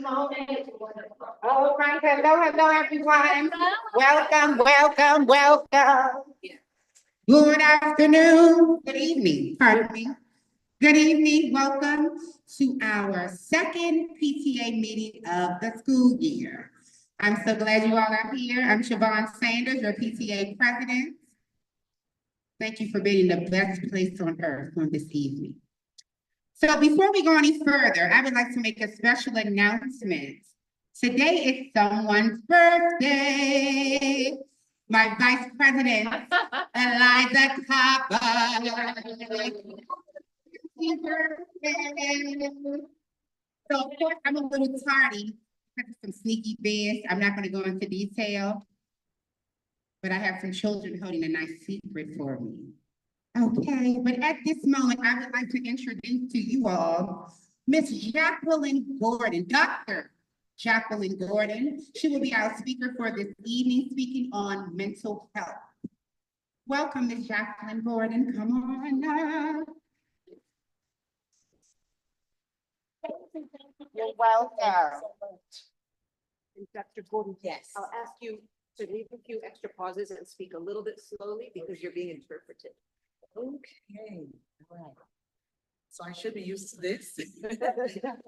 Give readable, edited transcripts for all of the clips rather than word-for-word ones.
All right, hello, everyone. Welcome. Good afternoon, good evening, pardon me. Good evening, welcome to our second PTA meeting of the school year. I'm so glad you all are here. I'm Siobhan Sanders, your PTA president. Thank you for being in the best place on earth on this evening. So before we go any further, I would like to make a special announcement. Today is someone's birthday. My Vice President, Eliza Copper. So of course, I'm a little tardy because of some sneaky biz. I'm not going to go into detail, but I have some children holding a nice secret for me. Okay, but at this moment, I would like to introduce to you all Miss Jacqueline Gordon, Dr. Jacqueline Gordon. She will be our speaker for this evening, speaking on mental health. Welcome, Miss Jacqueline Gordon. Come on up. You're welcome. And Dr. Gordon, Yes. I'll ask you to leave a few extra pauses and speak a little bit slowly because you're being interpreted. Okay, all right. So I should be used to this.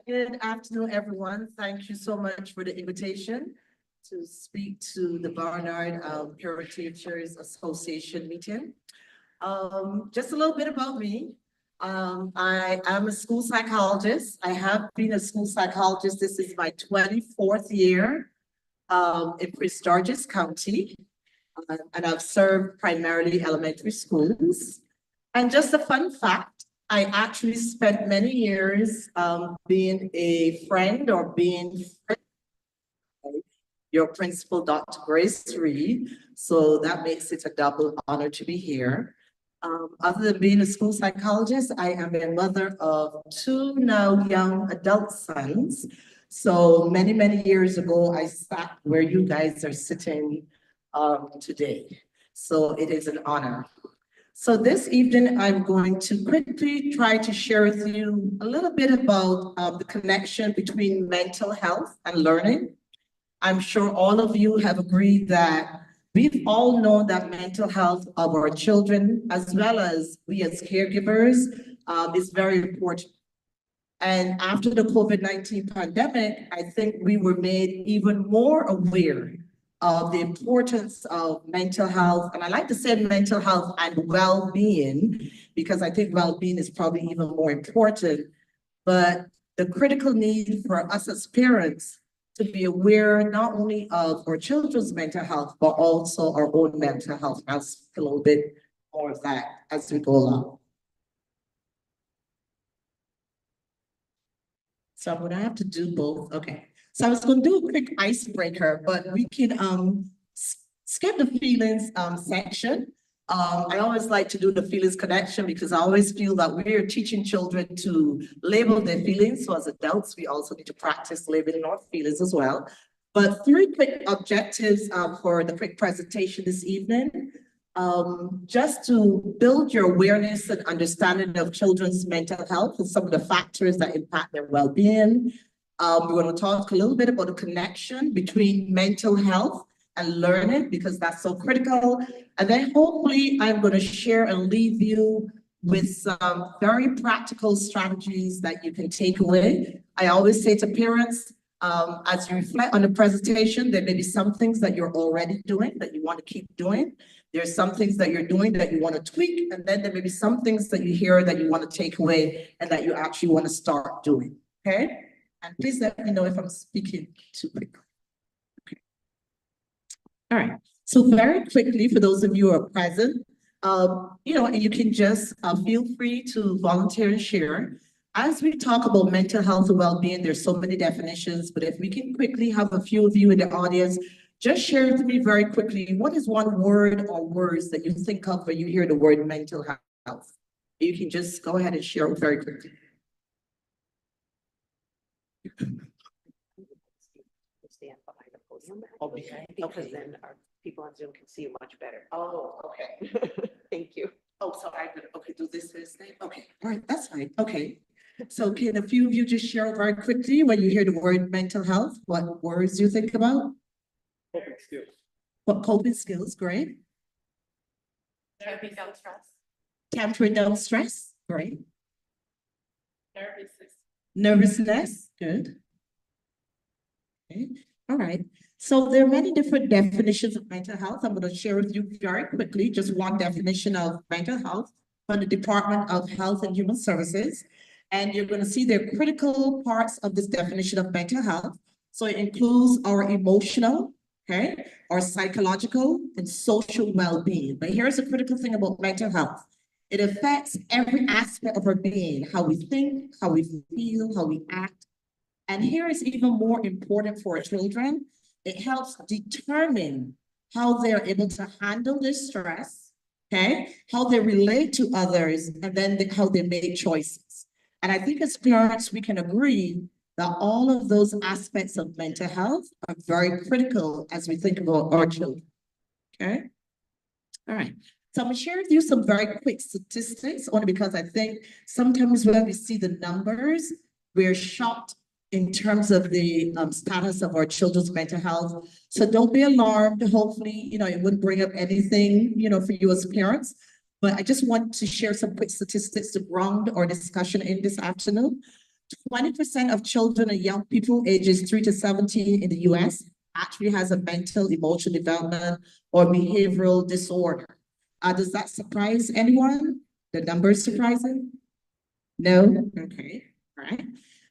Good afternoon, everyone. Thank you so much for the invitation to speak to the Barnard Parent Teachers Association meeting. Just a little bit about me. I am a school psychologist. I have been a school psychologist. This is my 24th year in Prince George's County. And I've served primarily elementary schools. And just a fun fact, I actually spent many years being a friend or being your principal, Dr. Grace Reed. So that makes it a double honor to be here. Other than being a school psychologist, I am a mother of two now young adult sons. So many years ago, I sat where you guys are sitting today. So it is an honor. So this evening, I'm going to quickly try to share with you a little bit about the connection between mental health and learning. I'm sure all of you have agreed that we've all known that mental health of our children, as well as we as caregivers, is very important. And after the COVID-19 pandemic, I think we were made even more aware of the importance of mental health. And I like to say mental health and well-being, because I think well-being is probably even more important. But the critical need for us as parents to be aware not only of our children's mental health, but also our own mental health. I'll speak a little bit more of that as we go along. So I'm gonna have to do both, okay. So I was gonna do a quick icebreaker, but we can skip the feelings section. I always like to do the feelings connection because I always feel that we're teaching children to label their feelings. So as adults, we also need to practice labeling our feelings as well. But 3 quick objectives for the quick presentation this evening. Just to build your awareness and understanding of children's mental health and some of the factors that impact their well-being. We're going to talk a little bit about the connection between mental health and learning, because that's so critical. And then hopefully I'm going to share and leave you with some very practical strategies that you can take away. I always say to parents, as you reflect on the presentation, there may be some things that you're already doing that you want to keep doing. There's some things that you're doing that you want to tweak, and then there may be some things that you hear that you want to take away and that you actually want to start doing, okay? And please let me know if I'm speaking too quickly. Okay. All right, so very quickly, for those of you who are present, and you can just feel free to volunteer and share. As we talk about mental health and well-being, there's so many definitions, but if we can quickly have a few of you in the audience, just share with me very quickly, what is one word or words that you think of when you hear the word mental health? You can just go ahead and share it very quickly. Stand behind the podium. Oh, behind, Because okay. then our people on Zoom can see you much better. Oh, okay. Thank you. Oh, so I could, okay, do this thing? Okay, all right, that's fine, okay. So can a few of you just share very quickly when you hear the word mental health, what words you think about? Coping skills. What coping skills, great. Therapy down stress. Tempering down stress, great. Nervousness. Nervousness, good. Okay, all right. So there are many different definitions of mental health. I'm going to share with you very quickly just one definition of mental health from the Department of Health and Human Services. And you're going to see the critical parts of this definition of mental health. So it includes our emotional, okay, our psychological and social well-being. But here's the critical thing about mental health. It affects every aspect of our being, how we think, how we feel, how we act. And here is even more important for children. It helps determine how they're able to handle their stress, okay? How they relate to others, and then how they make choices. And I think as parents, we can agree that all of those aspects of mental health are very critical as we think about our children, okay? All right. So I'm gonna share with you some very quick statistics, only because I think sometimes when we see the numbers, we're shocked in terms of the status of our children's mental health. So don't be alarmed. Hopefully, it wouldn't bring up anything, for you as parents. But I just want to share some quick statistics to ground our discussion in this afternoon. 20% of children and young people ages 3 to 17 in the US actually has a mental, emotional development or behavioral disorder. Does that surprise anyone? The numbers surprising? No? Okay, all right.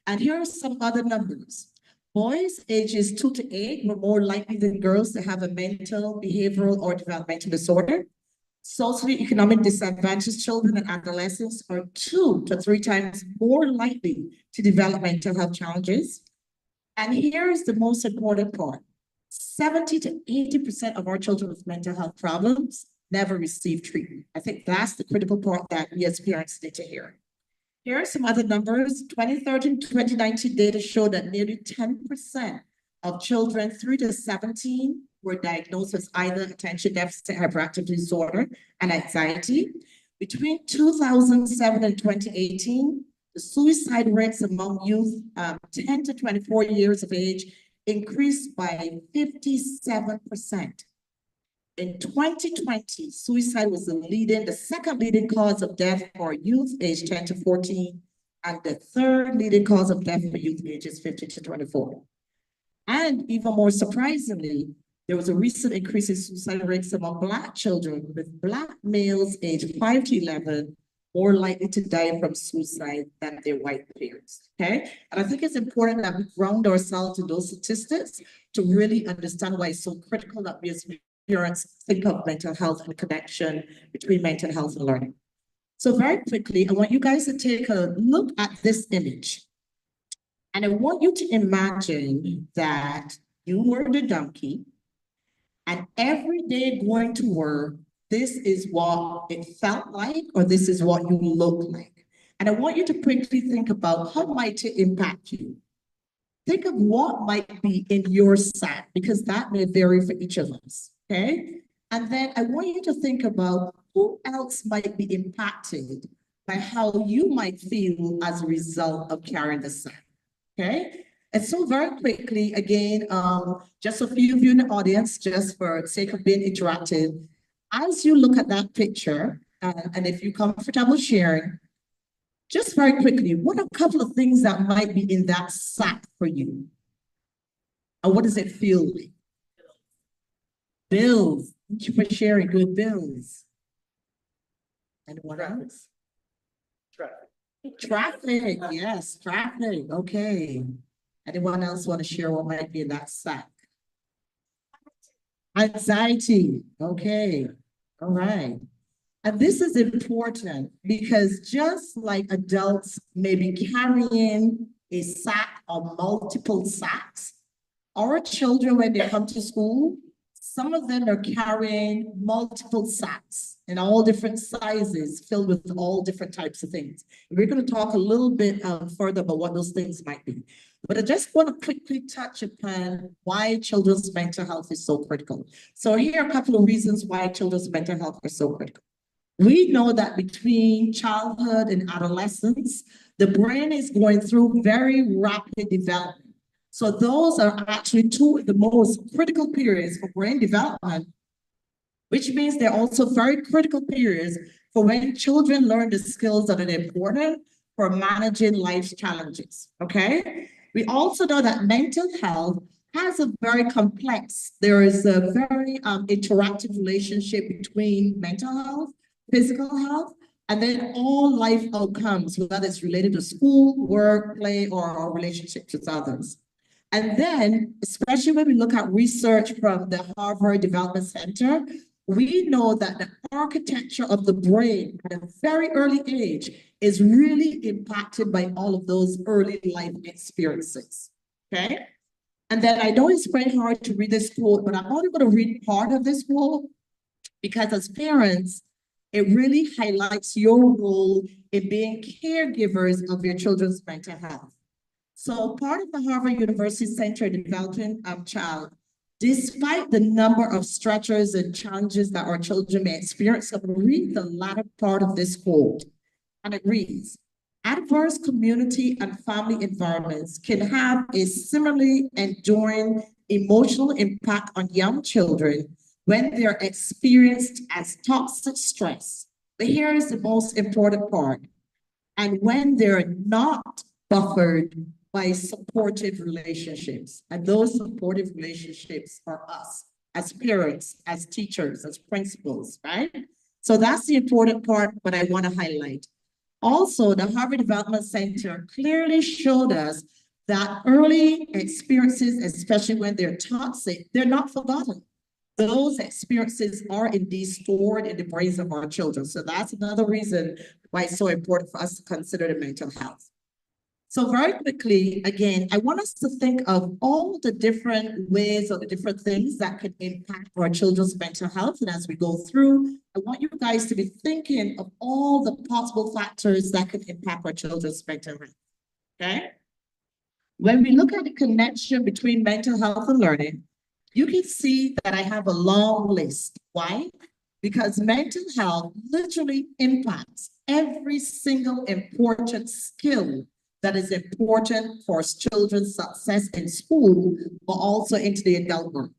And here are some other numbers. Boys ages 2 to 8 were more likely than girls to have a mental, behavioral, or developmental disorder. Socially economic disadvantaged children and adolescents are 2 to 3 times more likely to develop mental health challenges. And here is the most important part. 70 to 80% of our children with mental health problems never receive treatment. I think that's the critical part that we as parents need to hear. Here are some other numbers. 2013-2019 data show that nearly 10% of children 3 to 17 were diagnosed with either attention deficit hyperactivity disorder and anxiety. Between 2007 and 2018, the suicide rates among youth 10 to 24 years of age increased by 57%. In 2020, suicide was the second leading cause of death for youth aged 10 to 14, and the third leading cause of death for youth ages 15 to 24. And even more surprisingly, there was a recent increase in suicide rates among Black children, with Black males aged 5 to 11 more likely to die from suicide than their white peers, okay? And I think it's important that we ground ourselves in those statistics to really understand why it's so critical that we as parents think of mental health and connection between mental health and learning. So very quickly, I want you guys to take a look at this image. And I want you to imagine that you were the donkey, and every day going to work, this is what it felt like, or this is what you look like. And I want you to quickly think about how might it impact you. Think of what might be in your sack, because that may vary for each of us, okay? And then I want you to think about who else might be impacted by how you might feel as a result of carrying the sack, okay? And so very quickly, again, just a few of you in the audience, just for the sake of being interactive, as you look at that picture, and if you're comfortable sharing, just very quickly, what are a couple of things that might be in that sack for you? And what does it feel like? Bills. Thank you for sharing. Good bills. Anyone else? Traffic. Traffic, yes, traffic. Okay. Anyone else want to share what might be in that sack? Anxiety. Okay. All right. And this is important because just like adults may be carrying a sack or multiple sacks, our children, when they come to school, some of them are carrying multiple sacks in all different sizes, filled with all different types of things. And we're going to talk a little bit further about what those things might be. But I just want to quickly touch upon why children's mental health is so critical. So here are a couple of reasons why children's mental health are so critical. We know that between childhood and adolescence, the brain is going through very rapid development. So those are actually two of the most critical periods for brain development, which means they're also very critical periods for when children learn the skills that are important for managing life's challenges, okay? We also know that mental health has a very complex, there is a very interactive relationship between mental health, physical health, and then all life outcomes, whether it's related to school, work, play, or relationships with others. And then, especially when we look at research from the Harvard Development Center, we know that the architecture of the brain at a very early age is really impacted by all of those early life experiences, okay? And then I know it's very hard to read this quote, but I'm only going to read part of this quote because as parents, it really highlights your role in being caregivers of your children's mental health. So part of the Harvard University Center in Developing Child, despite the number of stretchers and challenges that our children may experience, I'm going to read the latter part of this quote, and it reads, adverse community and family environments can have a similarly enduring emotional impact on young children when they're experienced as toxic stress. But here is the most important part. And when they're not buffered by supportive relationships. And those supportive relationships are us as parents, as teachers, as principals, right? So that's the important part, but I want to highlight. Also, the Harvard Development Center clearly showed us that early experiences, especially when they're toxic, they're not forgotten. Those experiences are indeed stored in the brains of our children. So that's another reason why it's so important for us to consider the mental health. So very quickly, again, I want us to think of all the different ways or the different things that can impact our children's mental health. And as we go through, I want you guys to be thinking of all the possible factors that can impact our children's mental health, okay? When we look at the connection between mental health and learning, you can see that I have a long list. Why? Because mental health literally impacts every single important skill that is important for children's success in school, but also into the adult world.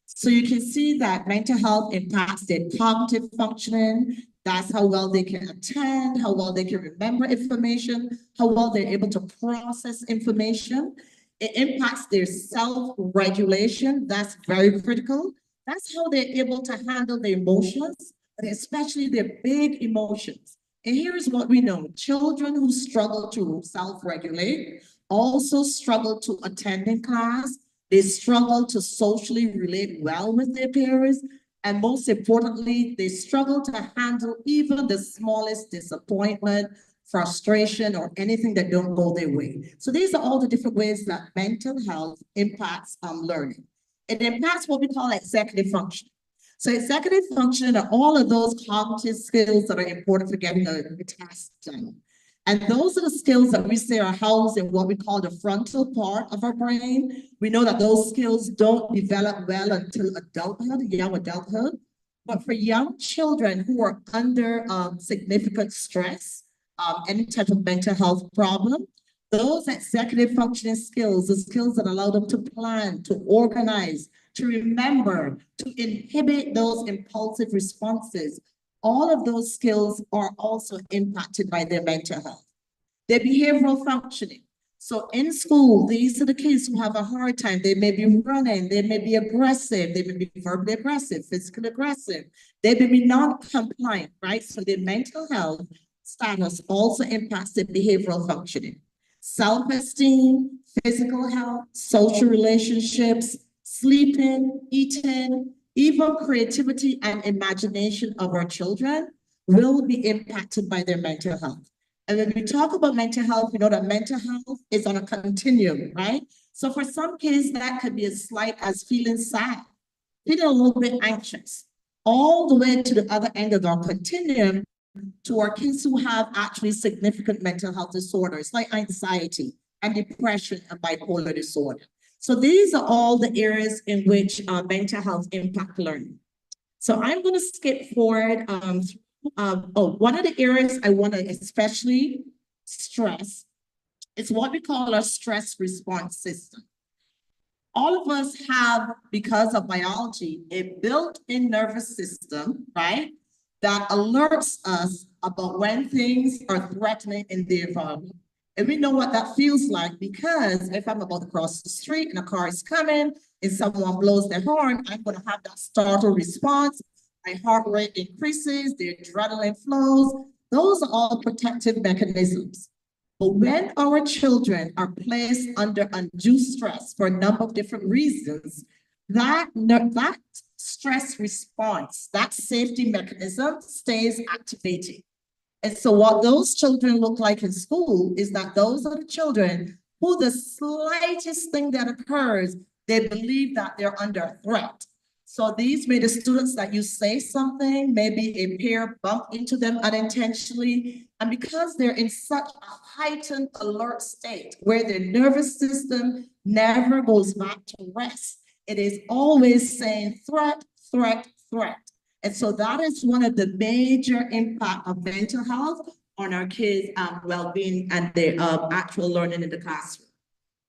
So you can see that mental health impacts their cognitive functioning. That's how well they can attend, how well they can remember information, how well they're able to process information. It impacts their self-regulation. That's very critical. That's how they're able to handle their emotions, especially their big emotions. And here's what we know. Children who struggle to self-regulate also struggle to attend in class. They struggle to socially relate well with their peers. And most importantly, they struggle to handle even the smallest disappointment, frustration, or anything that don't go their way. So these are all the different ways that mental health impacts learning. It impacts what we call executive function. So executive function are all of those cognitive skills that are important for getting a task done. And those are the skills that we say are housed in what we call the frontal part of our brain. We know that those skills don't develop well until adulthood, young adulthood. But for young children who are under significant stress, any type of mental health problem, those executive functioning skills, the skills that allow them to plan, to organize, to remember, to inhibit those impulsive responses, all of those skills are also impacted by their mental health. Their behavioral functioning. So in school, these are the kids who have a hard time. They may be running, they may be aggressive, they may be verbally aggressive, physically aggressive, they may be non-compliant, right? So their mental health status also impacts their behavioral functioning. Self-esteem, physical health, social relationships, sleeping, eating, even creativity and imagination of our children will be impacted by their mental health. And when we talk about mental health, we know that mental health is on a continuum, right? So for some kids, that could be as slight as feeling sad, feeling a little bit anxious, all the way to the other end of our continuum to our kids who have actually significant mental health disorders like anxiety and depression and bipolar disorder. So these are all the areas in which mental health impact learning. So I'm going to skip forward. One of the areas I want to especially stress It's what we call our stress response system. All of us have, because of biology, a built-in nervous system, right? That alerts us about when things are threatening in the environment. And we know what that feels like because if I'm about to cross the street and a car is coming and someone blows their horn, I'm going to have that startle response. My heart rate increases, the adrenaline flows. Those are all protective mechanisms. But when our children are placed under undue stress for a number of different reasons, that stress response, that safety mechanism stays activated. And so what those children look like in school is that those are the children who the slightest thing that occurs, they believe that they're under a threat. So these may the students that you say something, maybe a peer bump into them unintentionally. And because they're in such a heightened alert state where their nervous system never goes back to rest, it is always saying threat, threat, threat. And so that is one of the major impact of mental health on our kids' well-being and their actual learning in the classroom.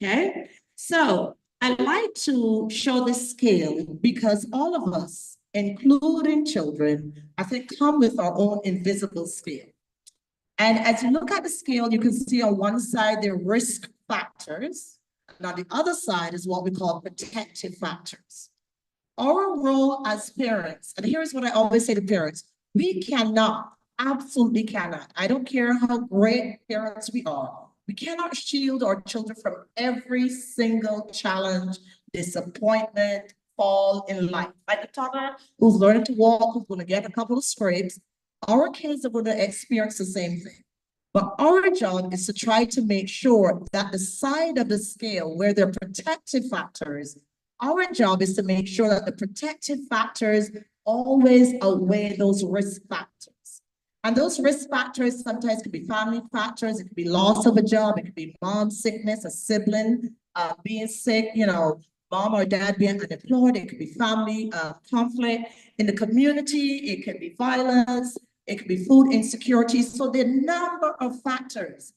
Okay, so I like to show this scale because all of us, including children, I think come with our own invisible scale. And as you look at the scale, you can see on one side there are risk factors, and on the other side is what we call protective factors. Our role as parents, and here's what I always say to parents, we cannot, absolutely cannot, I don't care how great parents we are, we cannot shield our children from every single challenge, disappointment, fall in life. Like a toddler who's learning to walk, who's going to get a couple of scrapes, our kids are going to experience the same thing. But our job is to try to make sure that the side of the scale where there are protective factors, our job is to make sure that the protective factors always outweigh those risk factors. And those risk factors sometimes could be family factors, it could be loss of a job, it could be mom sickness, a sibling being sick, you know, mom or dad being unemployed, it could be family conflict in the community, it could be violence, it could be food insecurity. So the number of factors,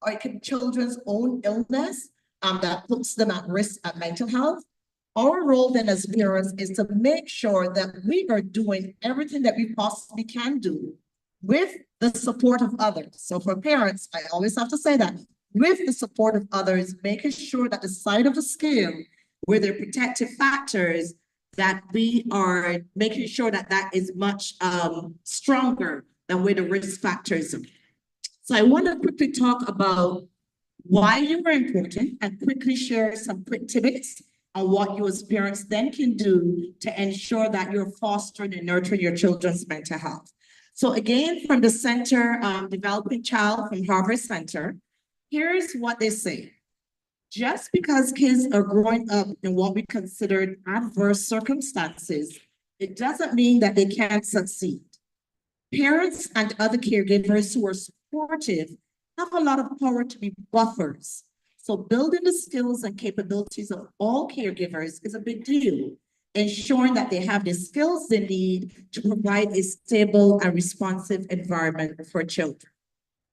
or it could be children's own illness that puts them at risk at mental health. Our role then as parents is to make sure that we are doing everything that we possibly can do with the support of others. So for parents, I always have to say that, with the support of others, making sure that the side of the scale where there are protective factors, that we are making sure that that is much stronger than where the risk factors are. So I want to quickly talk about why you are important and quickly share some quick tidbits on what you as parents then can do to ensure that you're fostering and nurturing your children's mental health. So again, from the Center Developing Child from Harvard Center, here's what they say. Just because kids are growing up in what we consider adverse circumstances, it doesn't mean that they can't succeed. Parents and other caregivers who are supportive have a lot of power to be buffers. So building the skills and capabilities of all caregivers is a big deal, ensuring that they have the skills they need to provide a stable and responsive environment for children.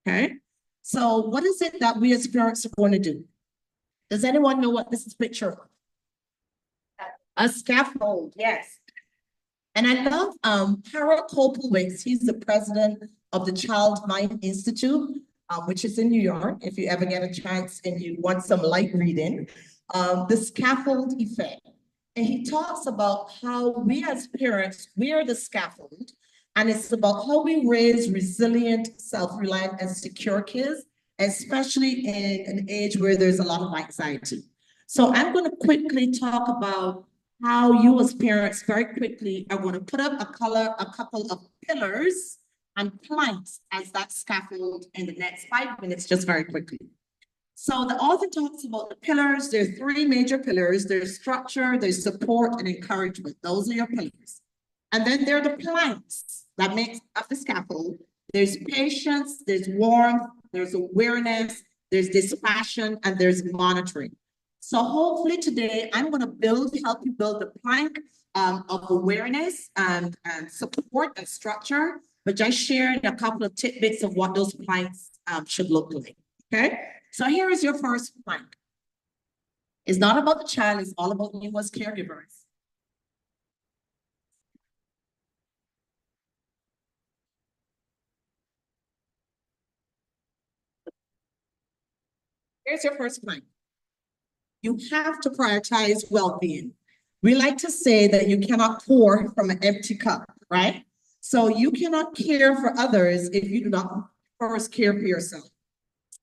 Okay, so what is it that we as parents are going to do? Does anyone know what this is a picture of? A scaffold, yes. And I love Harold Kopelwitz. He's the president of the Child Mind Institute, which is in New York, if you ever get a chance and you want some light reading, the scaffold effect. And he talks about how we as parents, we are the scaffold, and it's about how we raise resilient, self-reliant, and secure kids, especially in an age where there's a lot of anxiety. So I'm going to quickly talk about how you as parents very quickly are going to put up a couple of pillars and planks as that scaffold in the next 5 minutes, just very quickly. So the author talks about the pillars. There are three major pillars. There's structure, there's support, and encouragement. Those are your pillars. And then there are the planks that make up the scaffold. There's patience, there's warmth, there's awareness, there's dispassion, and there's monitoring. So hopefully today I'm going to help you build the plank of awareness and support and structure, but just sharing a couple of tidbits of what those planks should look like. Okay. So here is your first plank. It's not about the child, it's all about you as caregivers. Here's your first plank. You have to prioritize well-being. We like to say that you cannot pour from an empty cup, right? So you cannot care for others if you do not first care for yourself.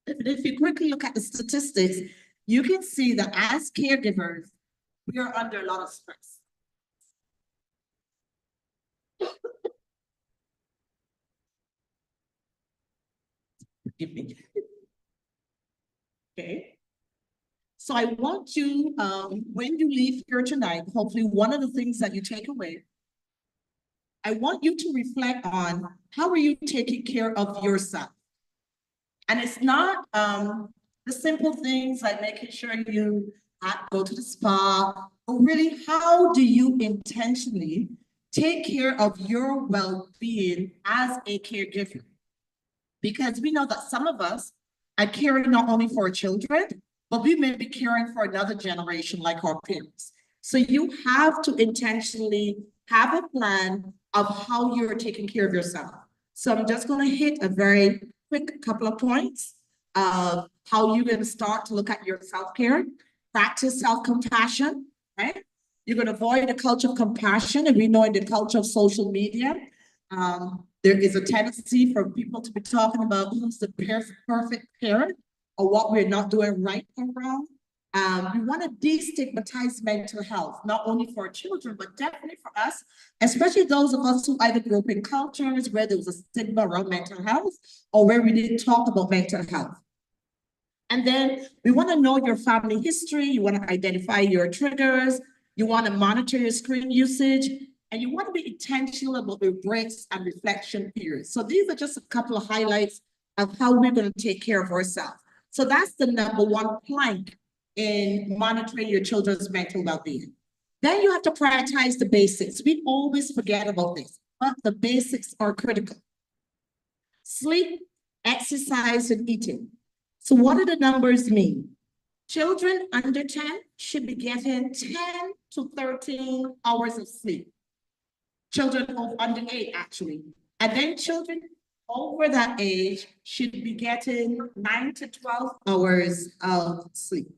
If you quickly look at the statistics, you can see that as caregivers, we are under a lot of stress. Forgive me. Okay. So I want you, when you leave here tonight, hopefully one of the things that you take away, I want you to reflect on how are you taking care of yourself? And it's not the simple things like making sure you go to the spa, but really, how do you intentionally take care of your well-being as a caregiver? Because we know that some of us are caring not only for our children, but we may be caring for another generation like our parents. So you have to intentionally have a plan of how you're taking care of yourself. So I'm just going to hit a very quick couple of points of how you're going to start to look at your self-care, practice self-compassion, right? You're going to avoid the culture of compassion. And we know in the culture of social media, there is a tendency for people to be talking about who's the perfect parent or what we're not doing right or wrong. We want to destigmatize mental health, not only for children, but definitely for us, especially those of us who either grew up in cultures where there was a stigma around mental health or where we didn't talk about mental health. And then we want to know your family history. You want to identify your triggers. You want to monitor your screen usage. And you want to be intentional about your breaks and reflection periods. So these are just a couple of highlights of how we're going to take care of ourselves. So that's the number one plank in monitoring your children's mental well-being. Then you have to prioritize the basics. We always forget about this, but the basics are critical. Sleep, exercise, and eating. So what do the numbers mean? Children under 10 should be getting 10 to 13 hours of sleep. Children under 8, actually. And then children over that age should be getting 9 to 12 hours of sleep.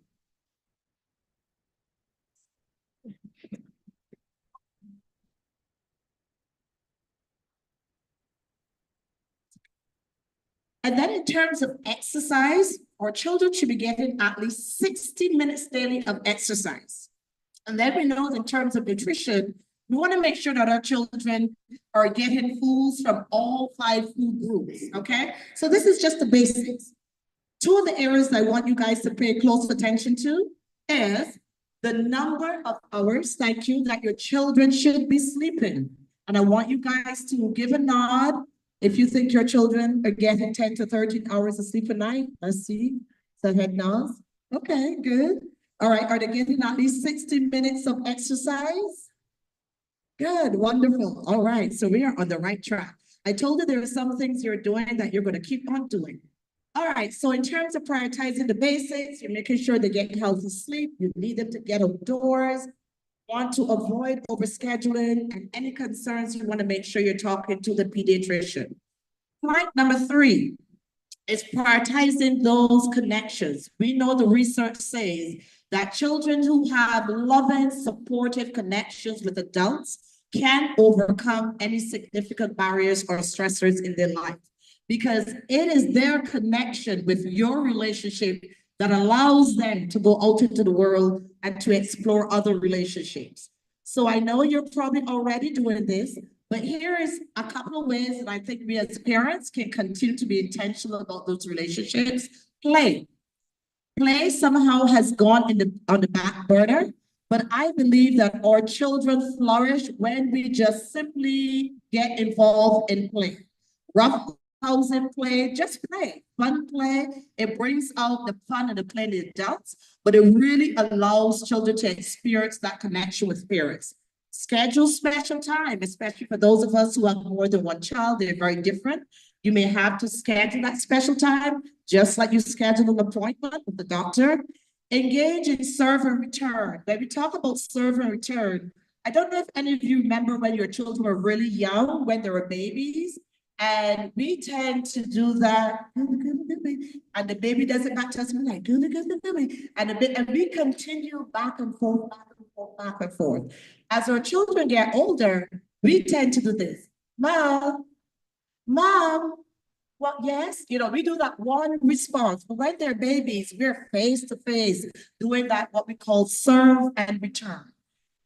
And then in terms of exercise, our children should be getting at least 60 minutes daily of exercise. And then we know in terms of nutrition, we want to make sure that our children are getting foods from all 5 food groups, okay? So this is just the basics. 2 of the areas I want you guys to pay close attention to is the number of hours, thank you, that your children should be sleeping. And I want you guys to give a nod if you think your children are getting 10 to 13 hours of sleep a night. Let's see, some head nods. Okay, good. All right, are they getting at least 60 minutes of exercise? Good, wonderful. All right, so we are on the right track. I told you there are some things you're doing that you're going to keep on doing. All right, so in terms of prioritizing the basics, you're making sure they get healthy sleep. You need them to get outdoors. Want to avoid overscheduling, and any concerns, you want to make sure you're talking to the pediatrician. Point number 3 is prioritizing those connections. We know the research says that children who have loving, supportive connections with adults can overcome any significant barriers or stressors in their life, because it is their connection with your relationship that allows them to go out into the world and to explore other relationships. So I know you're probably already doing this, but here is a couple of ways that I think we as parents can continue to be intentional about those relationships. Play. Play somehow has gone on the back burner, but I believe that our children flourish when we just simply get involved in play. Rough housing play, just play, fun play. It brings out the fun and the play in the adults, but it really allows children to experience that connection with parents. Schedule special time, especially for those of us who have more than one child, they're very different. You may have to schedule that special time just like you schedule an appointment with the doctor. Engage in serve and return. When we talk about serve and return, I don't know if any of you remember when your children were really young, when they were babies, and we tend to do that, and the baby does it back to us, we're like, and we continue back and forth, back and forth, back and forth. As our children get older, we tend to do this. Mom, well, yes, we do that one response, but when they're babies, we're face to face doing that, what we call serve and return.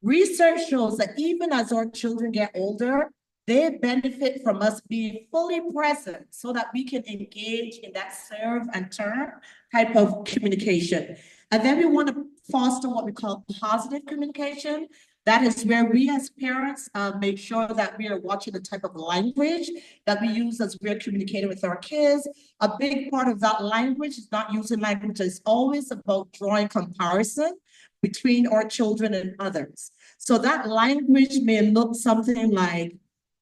Research shows that even as our children get older, they benefit from us being fully present so that we can engage in that serve and turn type of communication. And then we want to foster what we call positive communication. That is where we as parents make sure that we are watching the type of language that we use as we're communicating with our kids. A big part of that language is not using language. It's always about drawing comparison between our children and others. So that language may look something like,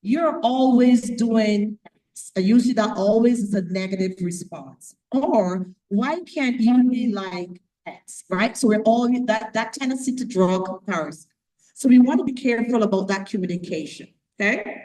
you're always doing X. And usually that always is a negative response. Or why can't you be like X, right? So we're all that tendency to draw comparison. So we want to be careful about that communication, okay?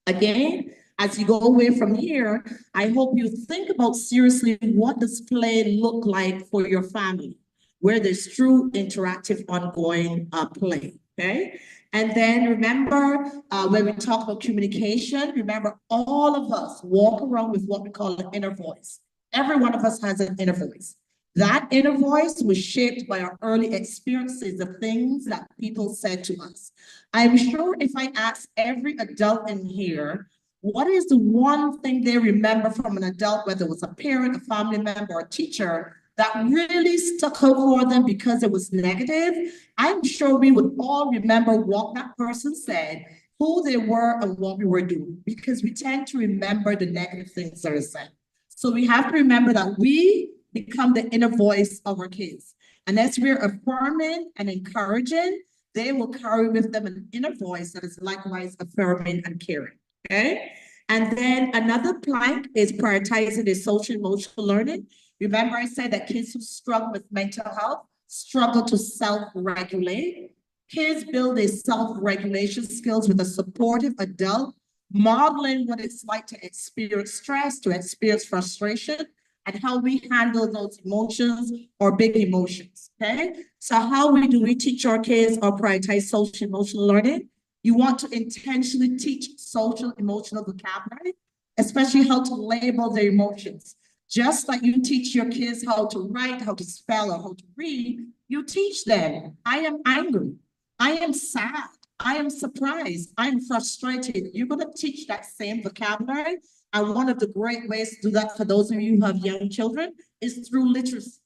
Again, as you go away from here, I hope you think about seriously, what does play look like for your family, where there's true interactive ongoing play, okay? And then remember, when we talk about communication, remember all of us walk around with what we call an inner voice. Every one of us has an inner voice. That inner voice was shaped by our early experiences of things that people said to us. I'm sure if I ask every adult in here, what is the one thing they remember from an adult, whether it was a parent, a family member, or a teacher, that really stuck out for them because it was negative? I'm sure we would all remember what that person said, who they were, and what we were doing, because we tend to remember the negative things that are said. So we have to remember that we become the inner voice of our kids. And as we're affirming and encouraging, they will carry with them an inner voice that is likewise affirming and caring, okay? And then another plank is prioritizing their social emotional learning. Remember, I said that kids who struggle with mental health struggle to self-regulate. Kids build their self-regulation skills with a supportive adult, modeling what it's like to experience stress, to experience frustration, and how we handle those emotions or big emotions, okay? So how do we teach our kids or prioritize social emotional learning? You want to intentionally teach social emotional vocabulary, especially how to label their emotions. Just like you teach your kids how to write, how to spell, or how to read, you teach them, I am angry, I am sad, I am surprised, I'm frustrated. You're going to teach that same vocabulary. And one of the great ways to do that for those of you who have young children is through literacy,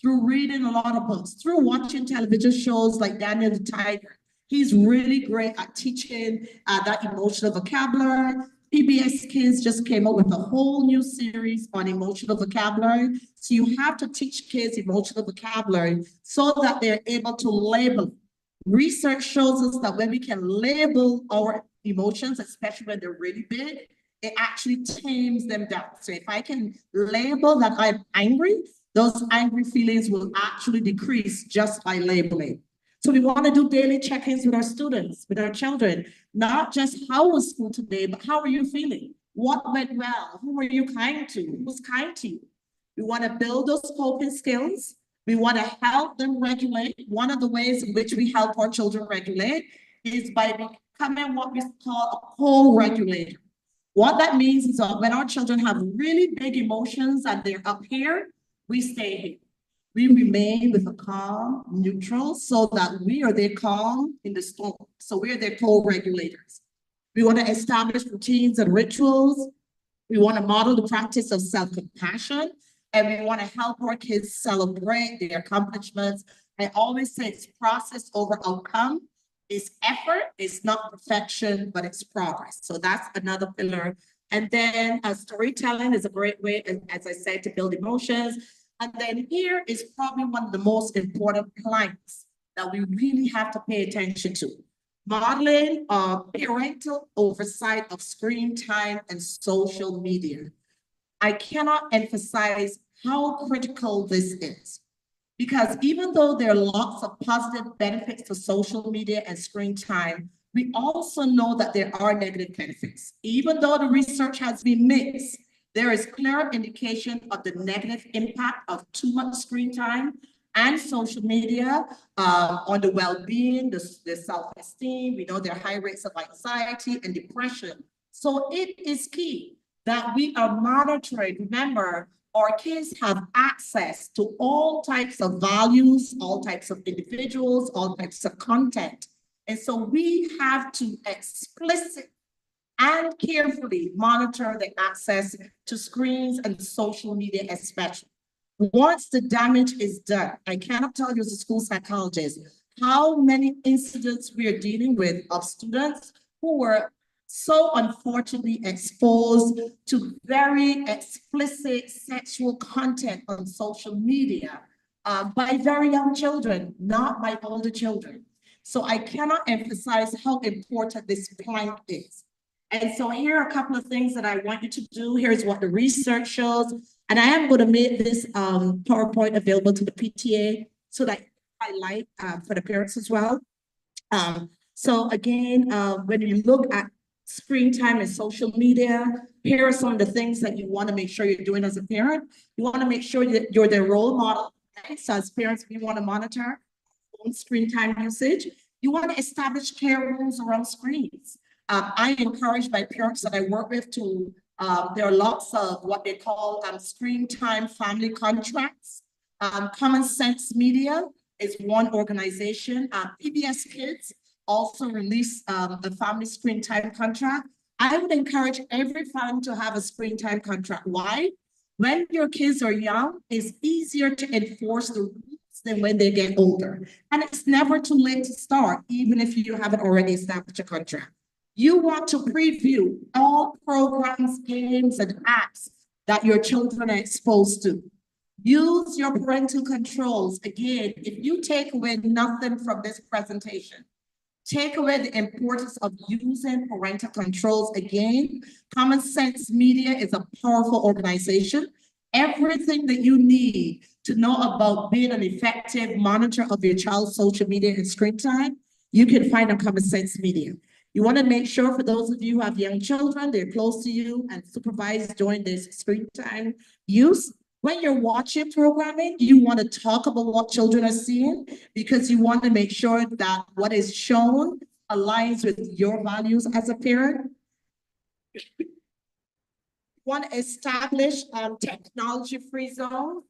through reading a lot of books, through watching television shows like Daniel the Tiger. He's really great at teaching that emotional vocabulary. PBS Kids just came up with a whole new series on emotional vocabulary. So you have to teach kids emotional vocabulary so that they're able to label. Research shows us that when we can label our emotions, especially when they're really big, it actually tames them down. So if I can label that I'm angry, those angry feelings will actually decrease just by labeling. So we want to do daily check-ins with our students, with our children, not just how was school today, but how are you feeling? What went well? Who were you kind to? Who was kind to you? We want to build those coping skills. We want to help them regulate. One of the ways in which we help our children regulate is by becoming what we call a co-regulator. What that means is that when our children have really big emotions and they're up here, we stay here. We remain with a calm, neutral, so that we are their calm in the storm. So we are their co-regulators. We want to establish routines and rituals. We want to model the practice of self-compassion, and we want to help our kids celebrate their accomplishments. I always say it's process over outcome. It's effort, it's not perfection, but it's progress. So that's another pillar. And then storytelling is a great way, as I said, to build emotions. And then here is probably one of the most important planks that we really have to pay attention to. Modeling parental oversight of screen time and social media. I cannot emphasize how critical this is. Because even though there are lots of positive benefits to social media and screen time, we also know that there are negative benefits. Even though the research has been mixed, there is clear indication of the negative impact of too much screen time and social media on the well-being, the self-esteem. We know there are high rates of anxiety and depression. So it is key that we are monitoring. Remember, our kids have access to all types of values, all types of individuals, all types of content. And so we have to explicitly and carefully monitor the access to screens and social media especially. Once the damage is done, I cannot tell you as a school psychologist how many incidents we are dealing with of students who were so unfortunately exposed to very explicit sexual content on social media by very young children, not by older children. So I cannot emphasize how important this plank is. And so here are a couple of things that I want you to do. Here's what the research shows. And I am going to make this PowerPoint available to the PTA so that I highlight for the parents as well. So again, when you look at screen time and social media, here are some of the things that you want to make sure you're doing as a parent. You want to make sure that you're their role model. Okay? So as parents, we want to monitor screen time usage. You want to establish care rules around screens. I encourage my parents that I work with to, there are lots of what they call screen time family contracts. Common Sense Media is one organization. PBS Kids also released a family screen time contract. I would encourage every family to have a screen time contract. Why? When your kids are young, it's easier to enforce the rules than when they get older. And it's never too late to start, even if you haven't already established a contract. You want to preview all programs, games, and apps that your children are exposed to. Use your parental controls. Again, if you take away nothing from this presentation, take away the importance of using parental controls. Again, Common Sense Media is a powerful organization. Everything that you need to know about being an effective monitor of your child's social media and screen time, you can find on Common Sense Media. You want to make sure for those of you who have young children, they're close to you and supervised during this screen time use. When you're watching programming, you want to talk about what children are seeing because you want to make sure that what is shown aligns with your values as a parent. You want to establish technology-free zone.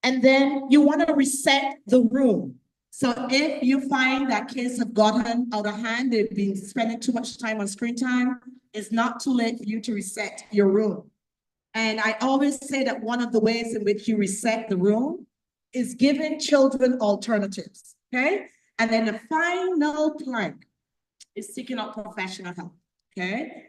And then you want to reset the room. So if you find that kids have gotten out of hand, they've been spending too much time on screen time, it's not too late for you to reset your room. And I always say that one of the ways in which you reset the room is giving children alternatives, okay? And then the final plank is seeking out professional help, okay?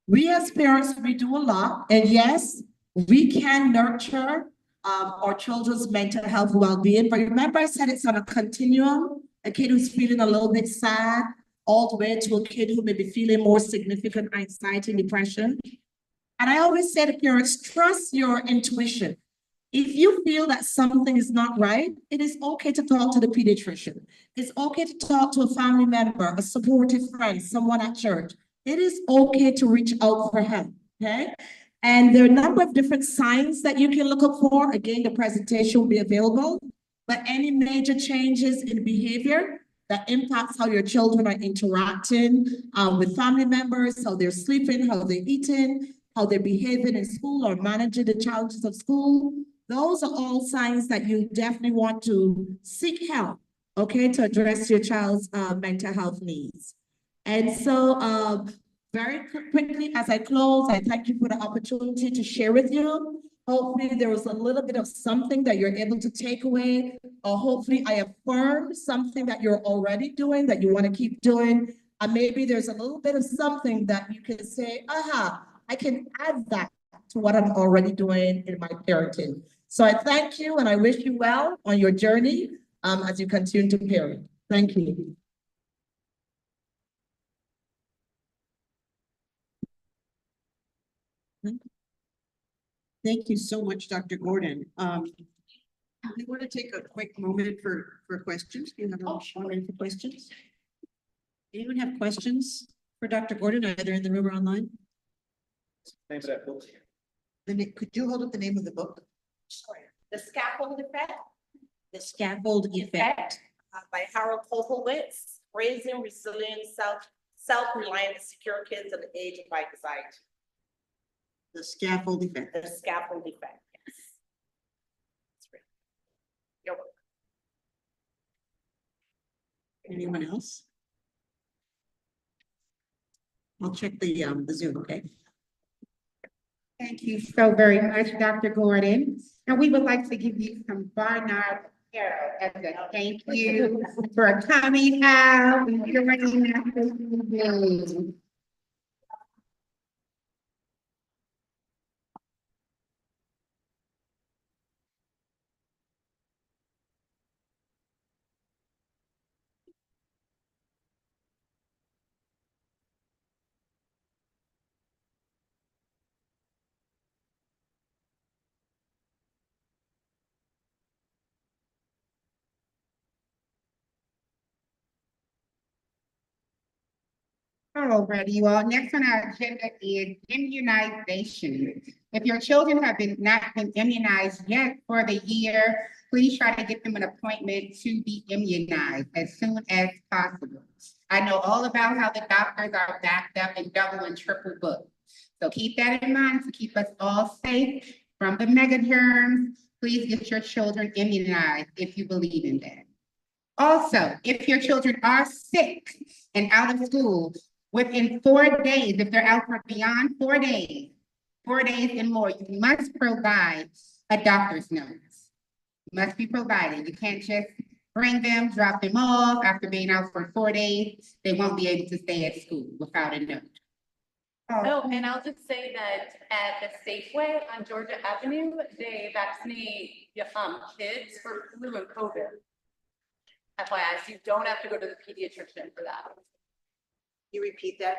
We as parents, we do a lot. And yes, we can nurture our children's mental health well-being. But remember, I said it's on a continuum. A kid who's feeling a little bit sad, all the way to a kid who may be feeling more significant anxiety and depression. And I always say to parents, trust your intuition. If you feel that something is not right, it is okay to talk to the pediatrician. It's okay to talk to a family member, a supportive friend, someone at church. It is okay to reach out for help, okay? And there are a number of different signs that you can look up for. Again, the presentation will be available. But any major changes in behavior that impacts how your children are interacting with family members, how they're sleeping, how they're eating, how they're behaving in school or managing the challenges of school. Those are all signs that you definitely want to seek help, okay, to address your child's mental health needs. And so very quickly, as I close, I thank you for the opportunity to share with you. Hopefully there was a little bit of something that you're able to take away, or hopefully I affirmed something that you're already doing that you want to keep doing. And maybe there's a little bit of something that you can say, aha, I can add that to what I'm already doing in my parenting. So I thank you and I wish you well on your journey as you continue to parent. Thank you. Thank you so much, Dr. Gordon. We want to take a quick moment for questions. Do you have a moment for questions? Anyone have questions for Dr. Gordon, either in the room or online? Name of that book. Could you hold up the name of the book? The Scaffold Effect The Scaffold Effect. by Harold Koholwitz, Raising Resilient, Self-Reliant, and Secure Kids in the Age of Anxiety. The Scaffold Effect. The Scaffold Effect, yes. That's great. You're welcome. Anyone else? I'll check the Zoom, okay? Thank you so very much, Dr. Gordon. And we would like to give you some Barnard Carol as a thank you for coming out and joining us this evening. Alrighty, you all. Next on our agenda is immunization. If your children have not been immunized yet for the year, please try to get them an appointment to be immunized as soon as possible. I know all about how the doctors are backed up and double and triple booked. So keep that in mind to keep us all safe from the megagerms. Please get your children immunized if you believe in that. Also, if your children are sick and out of school, within 4 days, if they're out for beyond 4 days and more, you must provide a doctor's note. Must be provided. You can't just bring them, drop them off after being out for 4 days. They won't be able to stay at school without a note. Oh, and I'll just say that at the Safeway on Georgia Avenue, they vaccinate kids for flu and COVID. FYI, so you don't have to go to the pediatrician for that. You repeat that?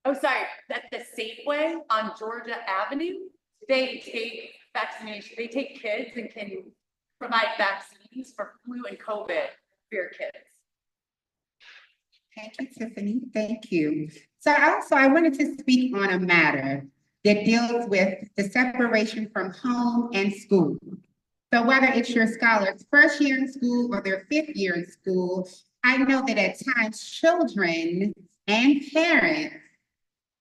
Oh, sorry, at the Safeway on Georgia Avenue, they take vaccination, they take kids and can provide vaccines for flu and COVID for your kids. Thank you, Tiffany. Thank you. So also, I wanted to speak on a matter that deals with the separation from home and school. So whether it's your scholar's first year in school or their 5th year in school, I know that at times children and parents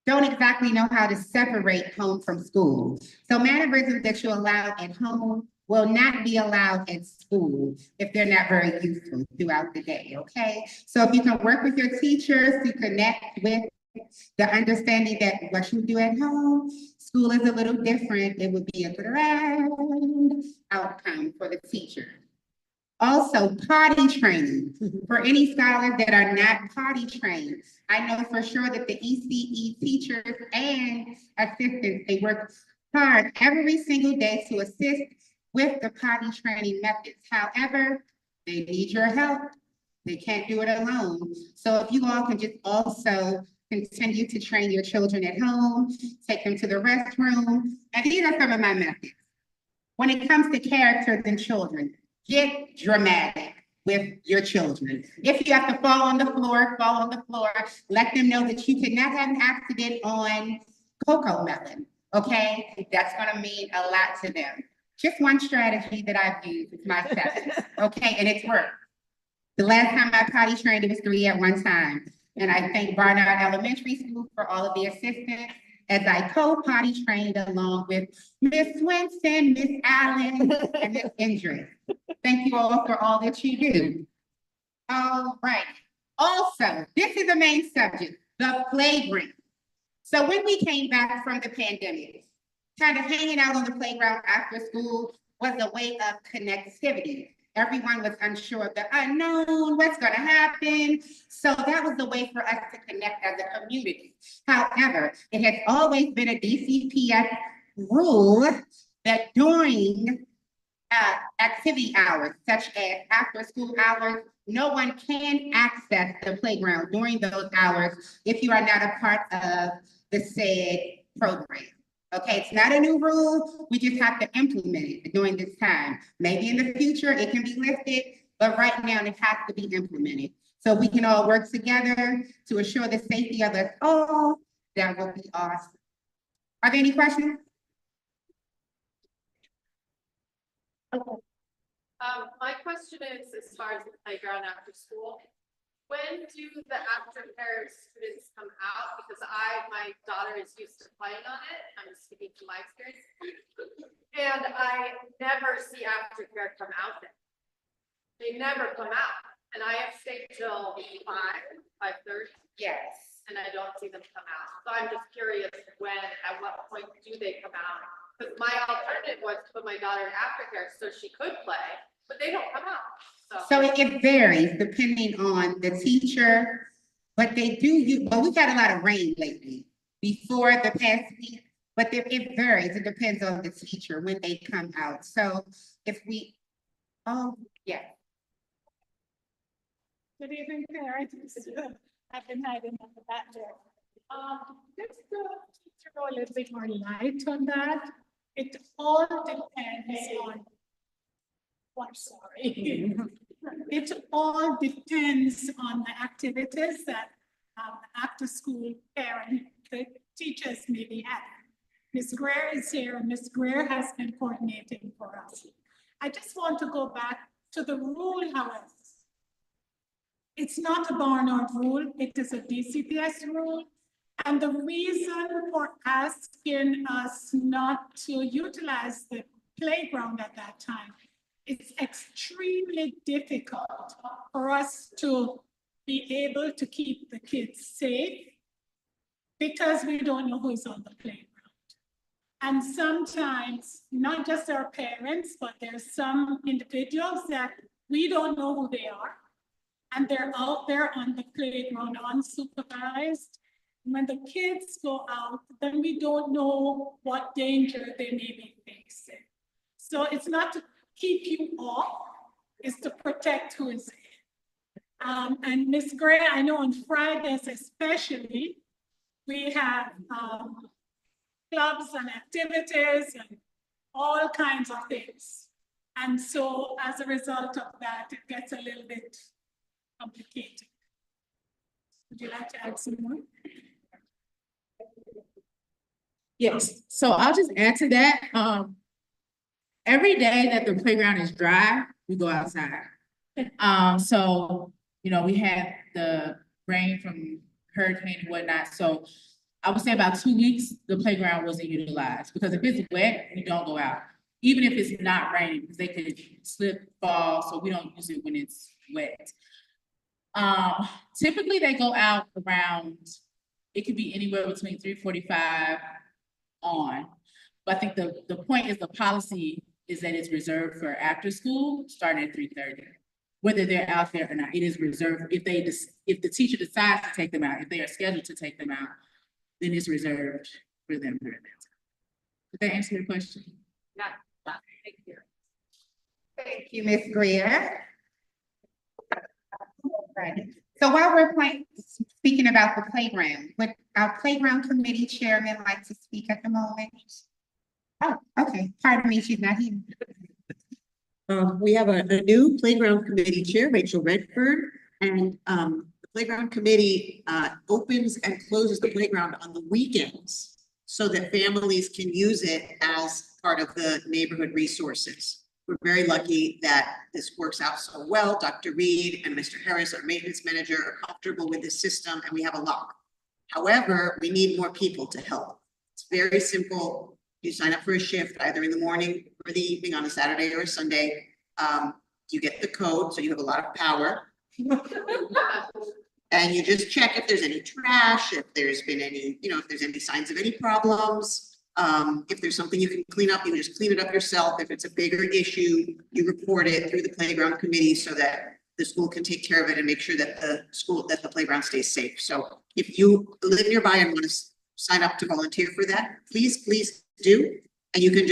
don't exactly know how to separate home from school. So mannerisms that you allow at home will not be allowed at school if they're not very useful throughout the day, okay? So if you can work with your teachers to connect with the understanding that what you do at home, school is a little different, it would be a grand outcome for the teacher. Also, potty training for any scholars that are not potty trained. I know for sure that the ECE teachers and assistants, they work hard every single day to assist with the potty training methods. However, they need your help. They can't do it alone. So if you all can just also continue to train your children at home, take them to the restroom. And these are some of my methods. When it comes to characters and children, get dramatic with your children. If you have to fall on the floor, fall on the floor. Let them know that you could not have an accident on cocoa melon, okay? That's gonna mean a lot to them. Just one strategy that I've used is my 7, okay? And it's worked. The last time I potty trained, it was 3 at one time. And I thank Barnard Elementary School for all of the assistance as I co-potty trained along with Miss Winston, Miss Allen, and Miss Indra. Thank you all for all that you do. All right. Also, this is the main subject, the playground. So when we came back from the pandemic, kind of hanging out on the playground after school was a way of connectivity. Everyone was unsure of the unknown, what's going to happen. So that was the way for us to connect as a community. However, it has always been a DCPS rule that during activity hours, such as after school hours, no one can access the playground during those hours if you are not a part of the said program. Okay, it's not a new rule, we just have to implement it during this time. Maybe in the future, it can be lifted, but right now it has to be implemented. So we can all work together to assure the safety of us all. That would be awesome. Are there any questions? My question is, as far as the playground after school, when do the aftercare students come out? Because my daughter is used to playing on it. I'm speaking from my experience. And I never see aftercare come out there. They never come out. And I have stayed till 5:30. Yes. And I don't see them come out. So I'm just curious at what point do they come out? Because my alternative was to put my daughter in aftercare so she could play, but they don't come out. So it varies depending on the teacher, but they do, but we've had a lot of rain lately before the past week, but it varies. It depends on the teacher when they come out. So yeah. Good evening, parents. I've been hiding on the back door. Just to throw a little bit more light on that, it all depends on. I'm sorry. It all depends on the activities that after school parent, the teachers may be having. Ms. Greer is here, and Ms. Greer has been coordinating for us. I just want to go back to the rule, however. It's not a Barnard rule, it is a DCPS rule. And the reason for asking us not to utilize the playground at that time, it's extremely difficult for us to be able to keep the kids safe because we don't know who's on the playground. And sometimes, not just our parents, but there's some individuals that we don't know who they are. And they're out there on the playground unsupervised. When the kids go out, then we don't know what danger they may be facing. So it's not to keep you off, it's to protect who is in. And Ms. Gray, I know on Fridays especially, we have clubs and activities and all kinds of things. And so as a result of that, it gets a little bit complicated. Would you like to add some more? Yes, so I'll just add to that. Every day that the playground is dry, we go outside. So, we had the rain from hurricane and whatnot. So I would say about 2 weeks, the playground wasn't utilized because if it's wet, we don't go out. Even if it's not raining, because they could slip, fall, so we don't use it when it's wet. Typically they go out around, it could be anywhere between 3:45 on. But I think the point is the policy is that it's reserved for after school, starting at 3:30. Whether they're out there or not, it is reserved. If the teacher decides to take them out, if they are scheduled to take them out, then it's reserved for them during that time. Did that answer your question? Yeah, thank you. Thank you, Ms. Greer. Right. So while we're speaking about the playground, would our playground committee chairman like to speak at the moment? Oh, okay. Pardon me, she's not here. We have a new playground committee chair, Rachel Redford, and the playground committee opens and closes the playground on the weekends so that families can use it as part of the neighborhood resources. We're very lucky that this works out so well. Dr. Reed and Mr. Harris, our maintenance manager, are comfortable with this system, and we have a lock. However, we need more people to help. It's very simple. You sign up for a shift either in the morning or the evening on a Saturday or a Sunday. You get the code, so you have a lot of power. And you just check if there's any trash, if there's been any, if there's any signs of any problems. If there's something you can clean up, you just clean it up yourself. If it's a bigger issue, you report it through the playground committee so that the school can take care of it and make sure that the playground stays safe. So if you live nearby and want to sign up to volunteer for that, please do. And you can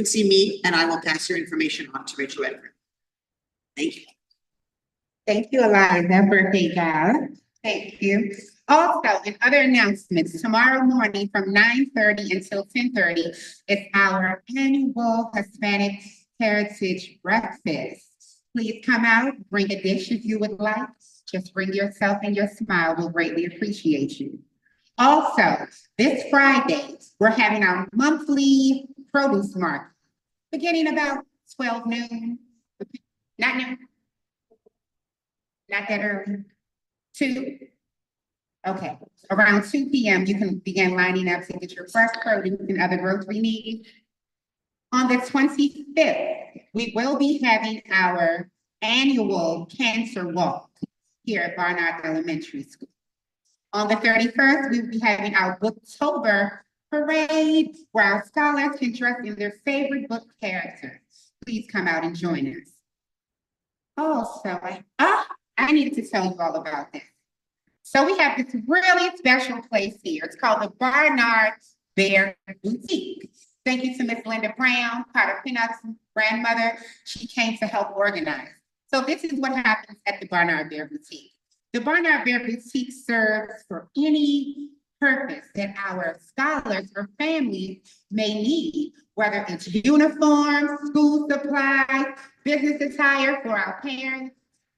see me and I will pass your information on to Rachel Edward. Thank you. Thank you, Eliza, birthday gal. Thank you. Also, in other announcements, tomorrow morning from 9:30 until 10:30 is our annual Hispanic Heritage Breakfast. Please come out, bring a dish if you would like. Just bring yourself and your smile. We'll greatly appreciate you. Also, this Friday, we're having our monthly produce market, beginning about 12 noon. Not noon. Not that early. 2. Okay, around 2 p.m., you can begin lining up to get your fresh produce and other grocery needs. On the 25th, we will be having our annual cancer walk here at Barnard Elementary School. On the 31st, we will be having our Booktober parade where our scholars can dress in their favorite book characters. Please come out and join us. Also, I needed to tell you all about this. So we have this really special place here. It's called the Barnard Bear Boutique. Thank you to Miss Linda Brown, Carter Pinnock's grandmother. She came to help organize. So this is what happens at the Barnard Bear Boutique. The Barnard Bear Boutique serves for any purpose that our scholars or families may need, whether it's uniforms, school supplies, business attire for our parents.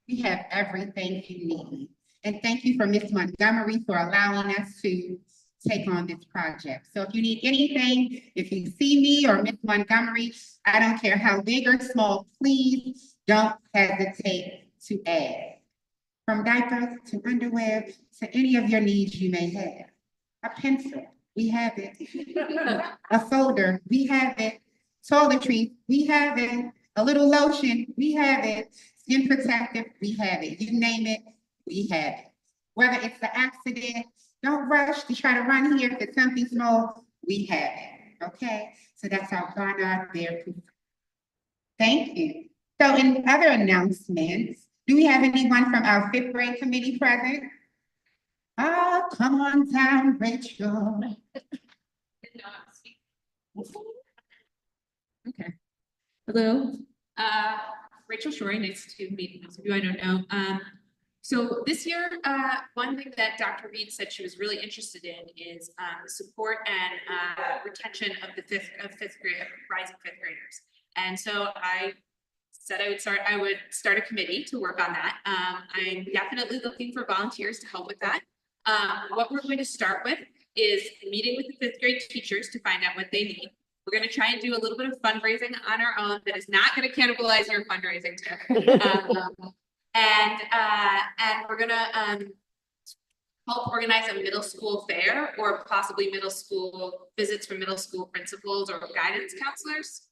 We have everything you need. And thank you for Ms. Montgomery for allowing us to take on this project. So if you need anything, if you see me or Ms. Montgomery, I don't care how big or small, please don't hesitate to ask. From diapers to underwear to any of your needs you may have. A pencil, we have it. A folder, we have it. Toiletries, we have it. A little lotion, we have it. Skin protective, we have it. You name it, we have it. Whether it's an accident, don't rush to try to run here. If it's something small, we have it, okay? So that's our Barnard Bear Boutique. Thank you. So in other announcements, do we have anyone from our 5th grade committee present? Oh, come on down, Rachel. Okay. Hello, Rachel Shorey, nice to meet most of you I don't know. So this year, one thing that Dr. Reed said she was really interested in is support and retention of the fifth grade, rising 5th graders. And so I said I would start a committee to work on that. I'm definitely looking for volunteers to help with that. What we're going to start with is meeting with the 5th grade teachers to find out what they need. We're going to try and do a little bit of fundraising on our own that is not going to cannibalize your fundraising too. And we're going to help organize a middle school fair or possibly middle school visits from middle school principals or guidance counselors.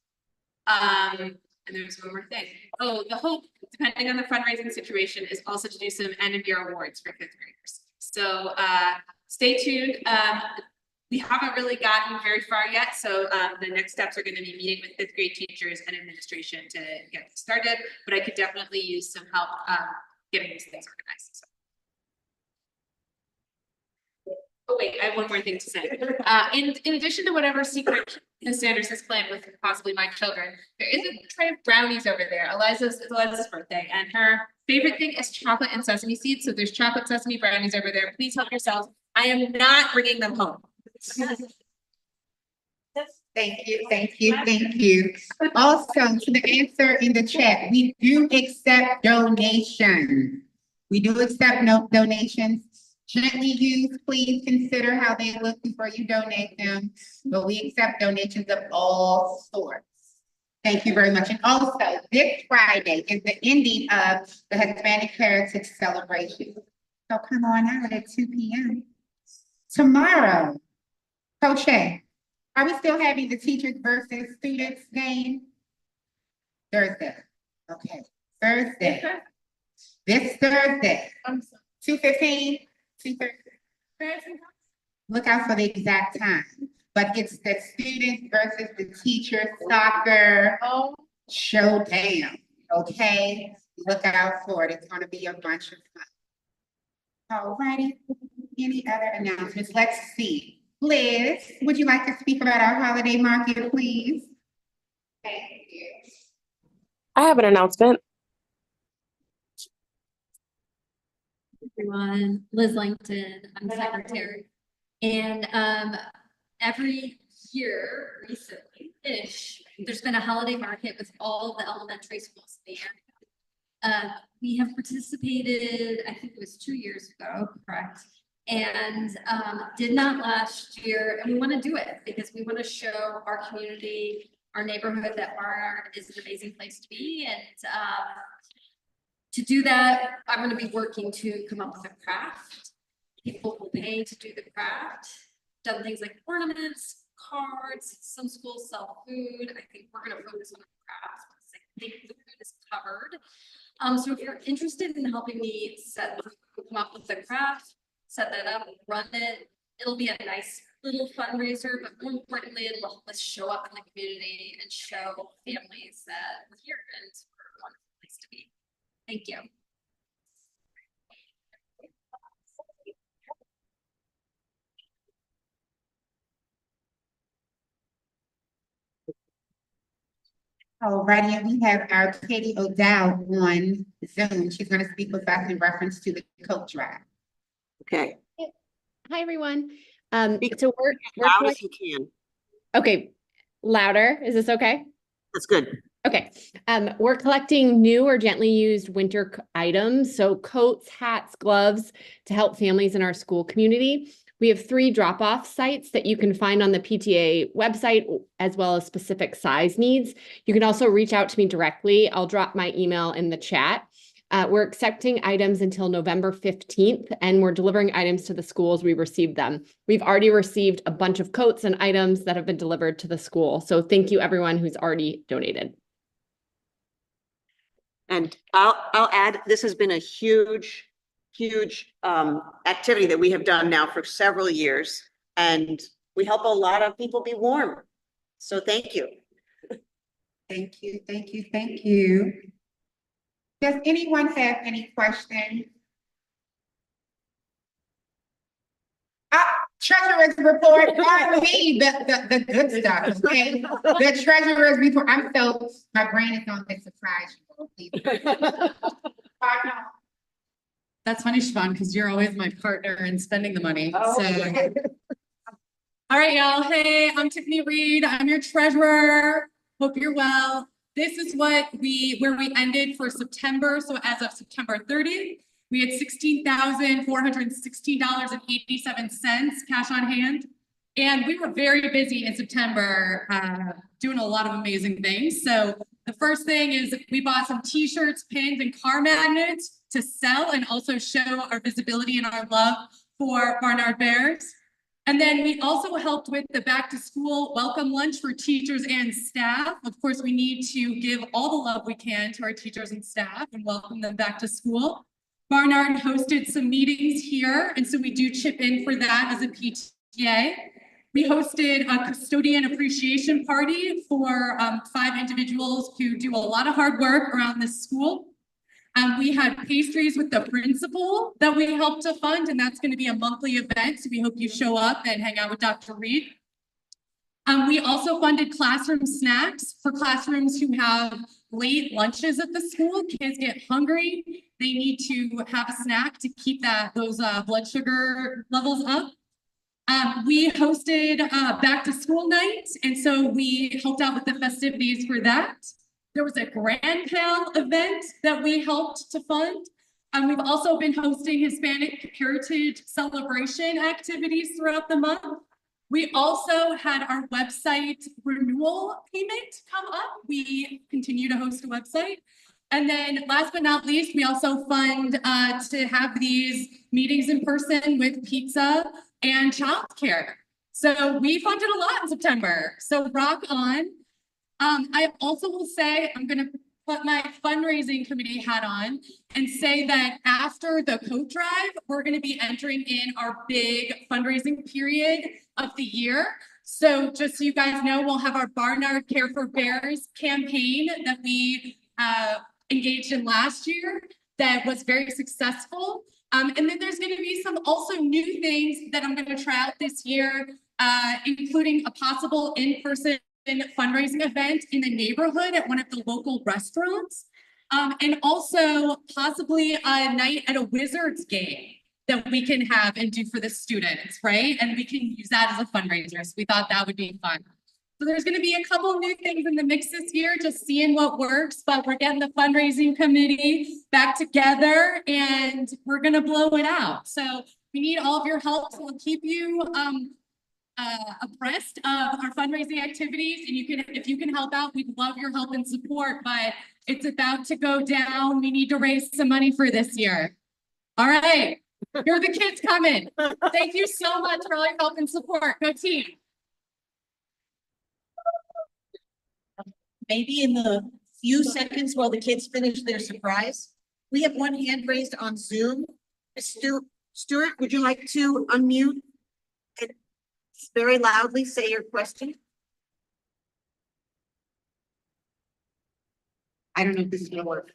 And there's one more thing. Oh, the hope, depending on the fundraising situation, is also to do some end of year awards for 5th graders. So stay tuned. We haven't really gotten very far yet. So the next steps are going to be meeting with 5th grade teachers and administration to get this started, but I could definitely use some help getting these things organized. So. Oh wait, I have one more thing to say. In addition to whatever secret Ms. Sanders has planned with possibly my children, there is a tray of brownies over there. It's Eliza's birthday, and her favorite thing is chocolate and sesame seeds. So there's chocolate sesame brownies over there. Please help yourselves. I am not bringing them home. Thank you, thank you, thank you. Also, to the answer in the chat, we do accept donations. We do accept donations. Gently used, please consider how they look before you donate them. But we accept donations of all sorts. Thank you very much. And also, this Friday is the ending of the Hispanic Heritage Celebration. So come on out at 2 p.m. Tomorrow, Coach A, are we still having the teachers versus students game? Thursday. Okay, Thursday. This Thursday. 2:15. 2:30. Look out for the exact time. But it's the students versus the teachers soccer showdown. Okay, look out for it. It's going to be a bunch of fun. All righty. Any other announcements? Let's see. Liz, would you like to speak about our holiday market, please? Thank you. I have an announcement. Everyone, Liz Langton, I'm the secretary. And every year recently-ish, there's been a holiday market with all the elementary schools in the area. We have participated, I think it was 2 years ago, correct? And did not last year, and we want to do it because we want to show our community, our neighborhood, that Barnard is an amazing place to be. And to do that, I'm going to be working to come up with a craft. People will pay to do the craft. Done things like ornaments, cards. Some schools sell food. I think we're going to focus on the craft because I think the food is covered. So if you're interested in helping me come up with the craft, set that up, run it, it'll be a nice little fundraiser, but more importantly, it'll help us show up in the community and show families that we're here and we're a wonderful place to be. Thank you. Alrighty, and we have our Katie O'Dowd on Zoom. She's going to speak with us in reference to the coat drive. Okay. Hi, everyone. Speak So we're loud as you can. okay. Louder. Is this okay? That's good. Okay. We're collecting new or gently used winter items. So coats, hats, gloves to help families in our school community. We have 3 drop-off sites that you can find on the PTA website, as well as specific size needs. You can also reach out to me directly. I'll drop my email in the chat. We're accepting items until November 15th, and we're delivering items to the schools we received them. We've already received a bunch of coats and items that have been delivered to the school. So thank you everyone who's already donated. And I'll add, this has been a huge activity that we have done now for several years, and we help a lot of people be warm. So thank you. Thank you, thank you, thank you. Does anyone have any questions? Treasurer's report, pardon me, the good stuff, okay? The treasurer's report, my brain is on this surprise. That's funny, Siobhan, because you're always my partner in spending the money. Oh, So. All right, y'all. Hey, I'm Tiffany Reed. I'm your treasurer. Hope you're well. This is where we ended for September. So as of September 30th, we had $16,416.87 cash on hand. And we were very busy in September, doing a lot of amazing things. So the first thing is we bought some t-shirts, pins, and car magnets to sell and also show our visibility and our love for Barnard Bears. And then we also helped with the back to school welcome lunch for teachers and staff. Of course, we need to give all the love we can to our teachers and staff and welcome them back to school. Barnard hosted some meetings here, and so we do chip in for that as a PTA. We hosted a custodian appreciation party for 5 individuals who do a lot of hard work around this school. We had pastries with the principal that we helped to fund, and that's going to be a monthly event. So we hope you show up and hang out with Dr. Reed. We also funded classroom snacks for classrooms who have late lunches at the school. Kids get hungry. They need to have a snack to keep those blood sugar levels up. We hosted back to school night, and so we helped out with the festivities for that. There was a Grand Pal event that we helped to fund. We've also been hosting Hispanic Heritage Celebration activities throughout the month. We also had our website renewal payment come up. We continue to host a website. And then last but not least, we also fund to have these meetings in person with pizza and childcare. So we funded a lot in September. So rock on. I also will say, I'm going to put my fundraising committee hat on and say that after the coat drive, we're going to be entering in our big fundraising period of the year. So just so you guys know, we'll have our Barnard Care for Bears campaign that we engaged in last year that was very successful. And then there's going to be some also new things that I'm going to try out this year, including a possible in-person fundraising event in the neighborhood at one of the local restaurants. And also possibly a night at a Wizards game that we can have and do for the students, right? And we can use that as a fundraiser. So we thought that would be fun. So there's gonna be a couple new things in the mix this year, just seeing what works, but we're getting the fundraising committee back together and we're gonna blow it out. So we need all of your help, so we'll keep you abreast of our fundraising activities, and you can, if you can help out, we'd love your help and support, but it's about to go down. We need to raise some money for this year. All right, here are the kids coming. Thank you so much for all your help and support. Go team. Maybe in the few seconds while the kids finish their surprise, we have one hand raised on Zoom. Stuart, would you like to unmute and very loudly say your question? I don't know if this is gonna work.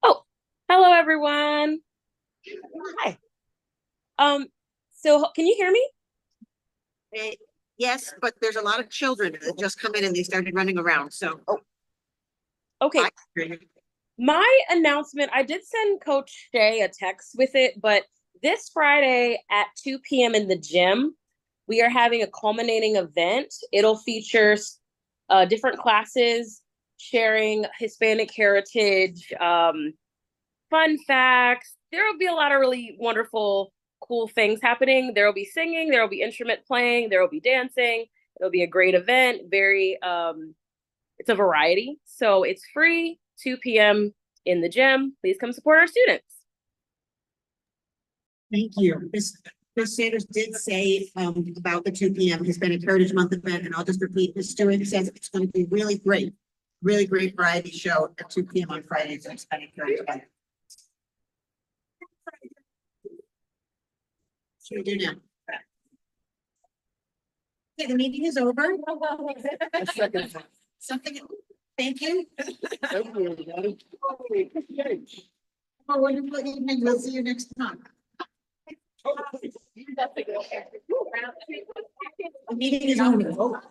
Oh, hello, everyone. Hi. So can you hear me? Yes, but there's a lot of children that just come in and they started running around, so. Okay. My announcement, I did send Coach Shay a text with it, but this Friday at 2 p.m. in the gym, we are having a culminating event. It'll feature different classes sharing Hispanic heritage, fun facts. There will be a lot of really wonderful, cool things happening. There will be singing, there will be instrument playing, there will be dancing. It'll be a great event. Very, it's a variety. So it's free, 2 p.m. in the gym. Please come support our students. Thank you. Ms. Sanders did say about the 2 p.m. Hispanic Heritage Month event, and I'll just repeat, Ms. Stewart says it's going to be really great variety show at 2 p.m. on Fridays at Hispanic Heritage Month. What should we do now? Okay, the meeting is over. Something, thank you. Have a wonderful evening. We'll see you next month. The meeting is over.